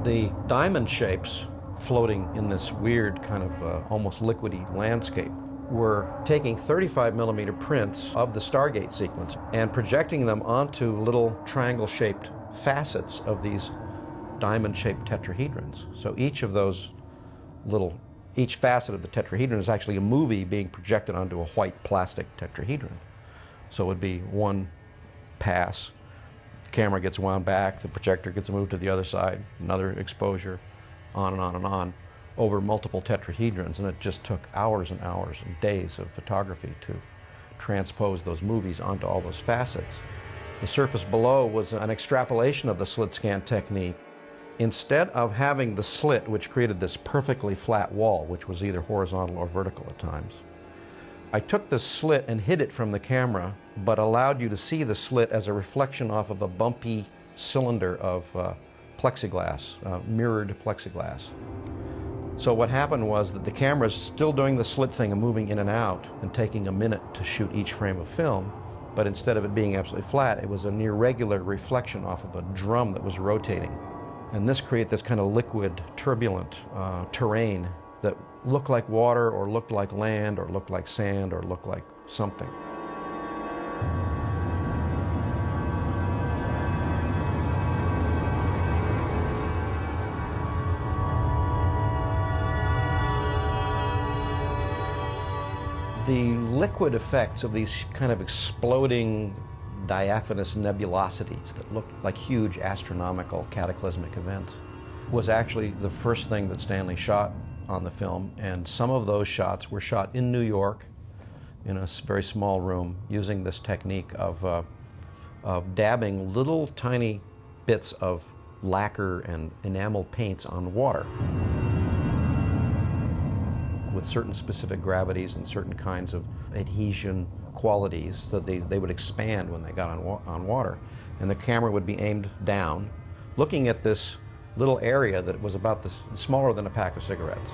The diamond shapes floating in this weird kind of almost liquidy landscape were taking 35mm prints of the Stargate sequence and projecting them onto little triangle-shaped facets of these diamond-shaped tetrahedrons. So each facet of the tetrahedron is actually a movie being projected onto a white plastic tetrahedron. So it would be one pass, the camera gets wound back, the projector gets moved to the other side, another exposure, on and on and on, over multiple tetrahedrons, and it just took hours and hours and days of photography to transpose those movies onto all those facets. The surface below was an extrapolation of the slit scan technique. Instead of having the slit, which created this perfectly flat wall, which was either horizontal or vertical at times, I took the slit and hid it from the camera, but allowed you to see the slit as a reflection off of a bumpy cylinder of plexiglass, mirrored plexiglass. So what happened was that the camera is still doing the slit thing and moving in and out and taking a minute to shoot each frame of film, but instead of it being absolutely flat, it was an irregular reflection off of a drum that was rotating. And this created this kind of liquid, turbulent terrain that looked like water or looked like land or looked like sand or looked like something. The liquid effects of these kind of exploding diaphanous nebulosities that looked like huge astronomical cataclysmic events was actually the first thing that Stanley shot on the film, and some of those shots were shot in New York in a very small room using this technique of dabbing little tiny bits of lacquer and enamel paints on water with certain specific gravities and certain kinds of adhesion qualities so that they would expand when they got on water. And the camera would be aimed down, looking at this little area that was about smaller than a pack of cigarettes.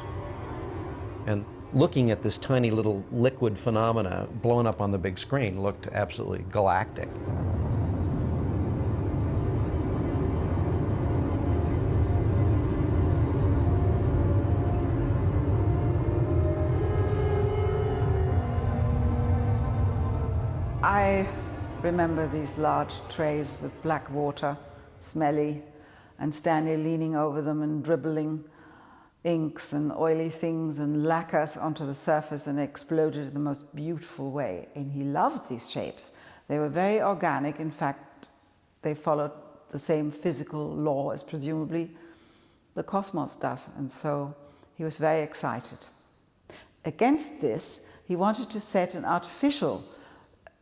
And looking at this tiny little liquid phenomena blown up on the big screen looked absolutely galactic. I remember these large trays with black water, smelly, and Stanley leaning over them and dribbling inks and oily things and lacquers onto the surface, and exploded in the most beautiful way. And he loved these shapes. They were very organic. In fact, they followed the same physical law as presumably the cosmos does. And so he was very excited. Against this, he wanted to set an artificial,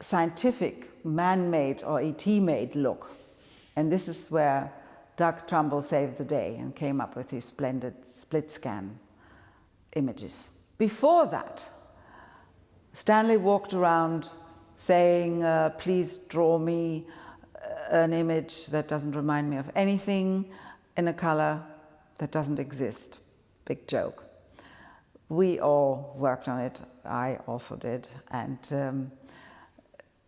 scientific, man-made or ET-made look. And this is where Doug Trumbull saved the day and came up with these splendid split scan images. Before that, Stanley walked around saying, please draw me an image that doesn't remind me of anything in a color that doesn't exist. Big joke. We all worked on it. I also did. And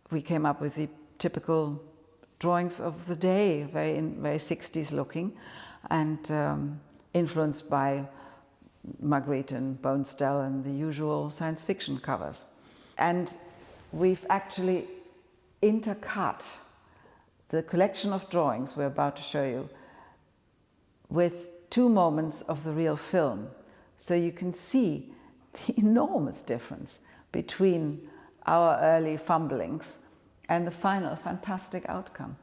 we came up with the typical drawings of the day, very 60s looking, and influenced by Magritte and Bonestell and the usual science fiction covers. And we've actually intercut the collection of drawings we're about to show you with 2 moments of the real film. So you can see the enormous difference between our early fumblings and the final fantastic outcome.